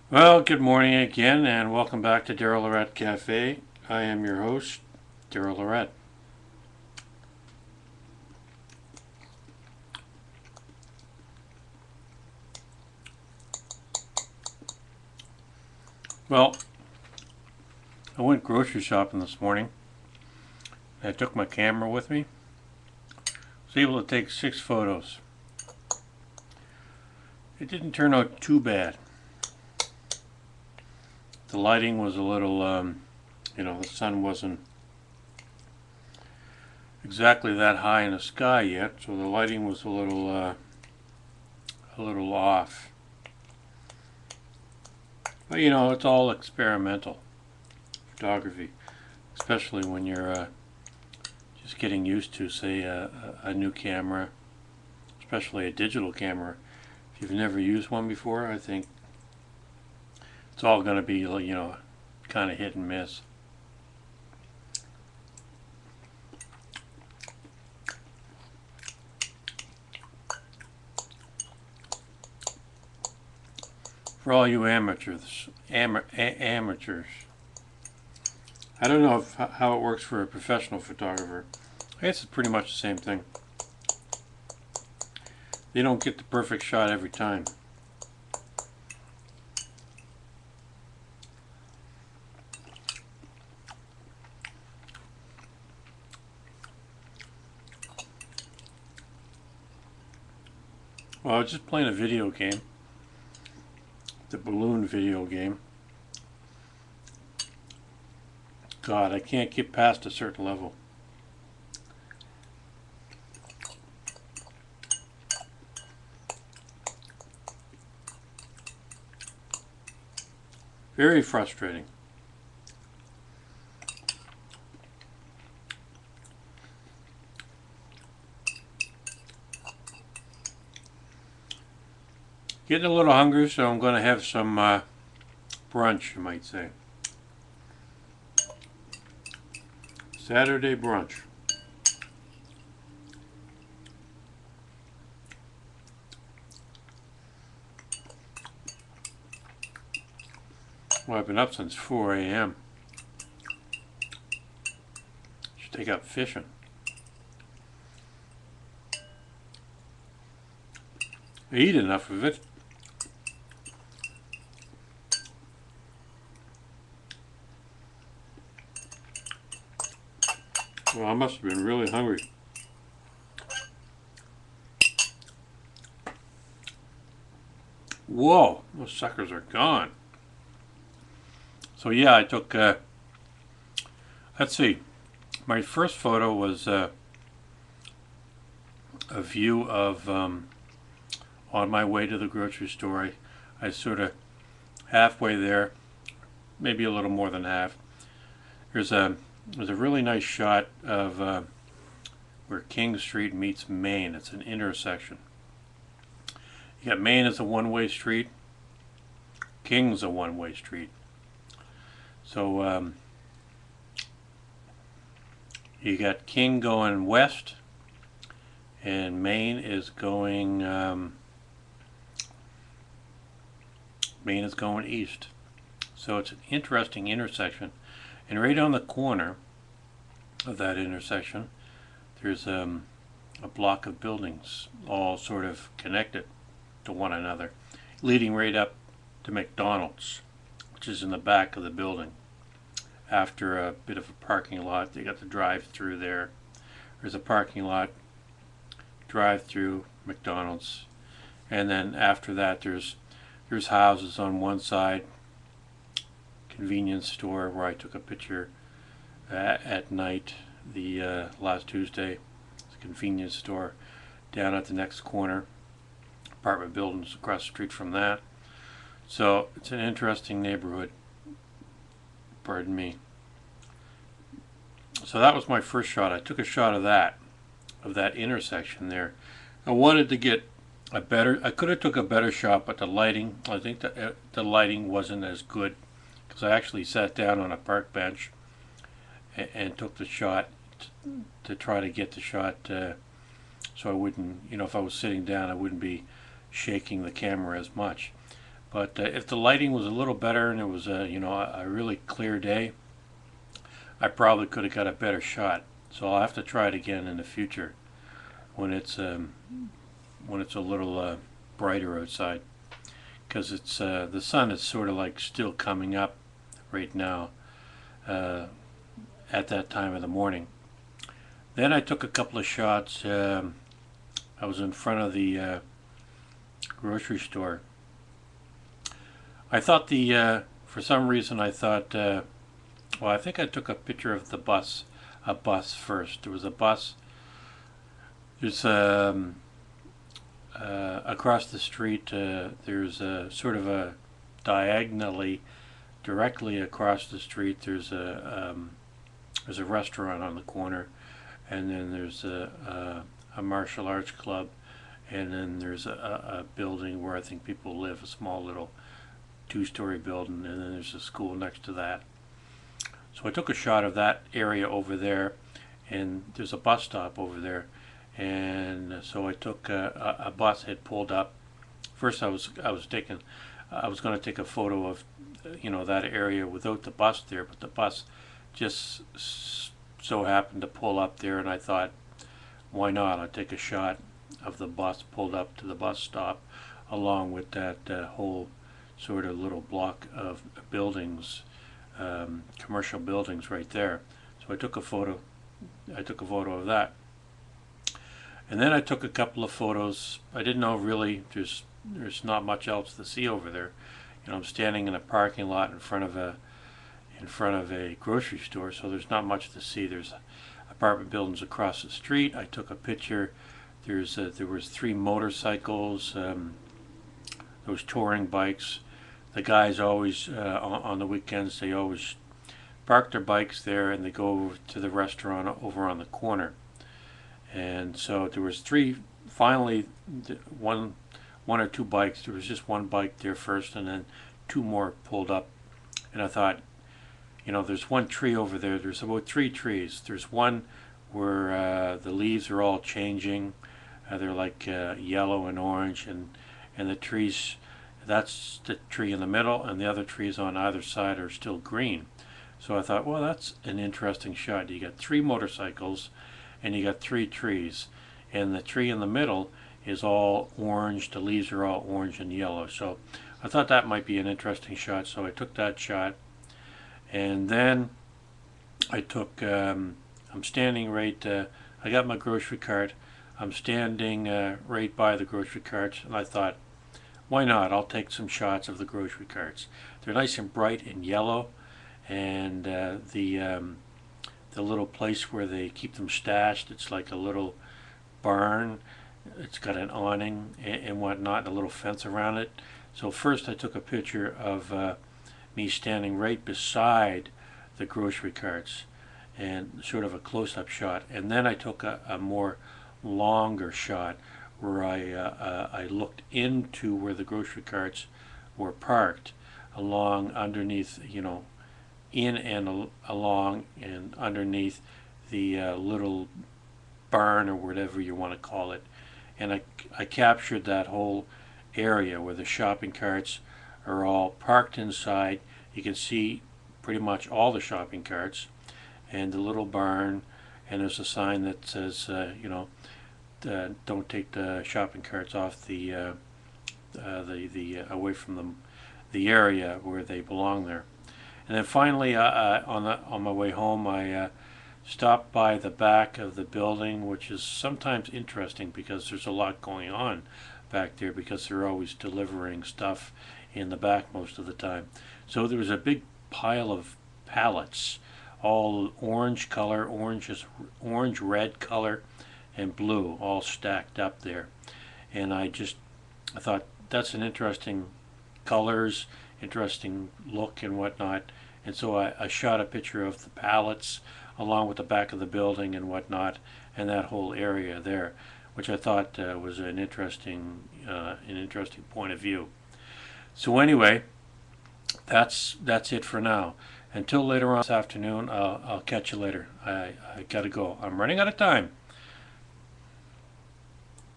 Well, good morning again, and welcome back to Lorette Cafe. I am your host, Lorette. Well, I went grocery shopping this morning. I took my camera with me. I was able to take 6 photos. It didn't turn out too bad. The lighting was a little, the sun wasn't exactly that high in the sky yet, so the lighting was a little off. But it's all experimental photography, especially when you're just getting used to, say, a new camera, especially a digital camera. If you've never used one before, I think it's all going to be, kind of hit and miss. For all you amateurs, amateurs, I don't know how it works for a professional photographer. I guess it's pretty much the same thing. They don't get the perfect shot every time. Well, I was just playing a video game, the balloon video game. God, I can't get past a certain level. Very frustrating. Getting a little hungry, so I'm going to have some brunch, you might say. Saturday brunch. Well, I've been up since 4 a.m. Should take up fishing. I eat enough of it. Well, I must have been really hungry. Whoa, those suckers are gone. So yeah, I took, let's see, my first photo was a view of, on my way to the grocery store. I sort of halfway there, maybe a little more than half. There's a really nice shot of where King Street meets Main. It's an intersection. You got Main as a one-way street. King's a one-way street. So you got King going west, and Main is going east. So it's an interesting intersection, and right on the corner of that intersection, there's a block of buildings, all sort of connected to one another, leading right up to McDonald's, which is in the back of the building. After a bit of a parking lot, they got the drive-through there. There's a parking lot, drive-through, McDonald's, and then after that there's houses on one side, convenience store where I took a picture at night the last Tuesday. It's a convenience store down at the next corner, apartment buildings across the street from that. So it's an interesting neighborhood. Pardon me. So that was my first shot. I took a shot of that intersection there. I wanted to get I could have took a better shot, but the lighting, I think the lighting wasn't as good, because I actually sat down on a park bench and took the shot to try to get the shot so I wouldn't, if I was sitting down, I wouldn't be shaking the camera as much. But if the lighting was a little better and it was a really clear day, I probably could have got a better shot. So I'll have to try it again in the future when it's a little brighter outside, because it's the sun is sort of like still coming up right now at that time of the morning. Then I took a couple of shots. I was in front of the grocery store. I thought for some reason I thought, well, I think I took a picture of a bus first. There was a bus. There's across the street, there's a sort of a diagonally, directly across the street, there's a restaurant on the corner, and then there's a martial arts club, and then there's a building where I think people live, a small little two-story building, and then there's a school next to that. So I took a shot of that area over there, and there's a bus stop over there, and so I took a bus had pulled up. First I was going to take a photo of that area without the bus there, but the bus just so happened to pull up there, and I thought, why not? I'll take a shot of the bus pulled up to the bus stop, along with that whole sort of little block of buildings, commercial buildings right there. So I took a photo of that, and then I took a couple of photos. I didn't know really there's not much else to see over there. I'm standing in a parking lot in front of a grocery store, so there's not much to see. There's apartment buildings across the street. I took a picture. There was 3 motorcycles, those touring bikes. The guys always on the weekends, they always park their bikes there, and they go over to the restaurant over on the corner. And so there was 3. Finally, one or 2 bikes. There was just 1 bike there first, and then 2 more pulled up. And I thought, there's 1 tree over there. There's about 3 trees. There's one where the leaves are all changing. They're like yellow and orange, and the trees, that's the tree in the middle, and the other trees on either side are still green. So I thought, well, that's an interesting shot. You got 3 motorcycles, and you got 3 trees, and the tree in the middle is all orange. The leaves are all orange and yellow. So I thought that might be an interesting shot, so I took that shot. And then I took, I'm standing right, I got my grocery cart. I'm standing right by the grocery carts, and I thought, why not? I'll take some shots of the grocery carts. They're nice and bright and yellow, and the little place where they keep them stashed, it's like a little barn. It's got an awning and whatnot, and a little fence around it. So first I took a picture of me standing right beside the grocery carts, and sort of a close-up shot. And then I took a more longer shot where I looked into where the grocery carts were parked, along underneath, in and along and underneath the little barn, or whatever you want to call it. And I captured that whole area where the shopping carts are all parked inside. You can see pretty much all the shopping carts and the little barn, and there's a sign that says, don't take the shopping carts off the away from the area where they belong there. And then finally, on my way home, I stopped by the back of the building, which is sometimes interesting because there's a lot going on back there, because they're always delivering stuff in the back most of the time. So there was a big pile of pallets, all orange color, orange, red color, and blue, all stacked up there. And I thought, that's an interesting colors, interesting look and whatnot. And so I shot a picture of the pallets along with the back of the building and whatnot, and that whole area there, which I thought was an interesting point of view. So anyway, that's it for now. Until later on this afternoon, I'll catch you later. I gotta go. I'm running out of time.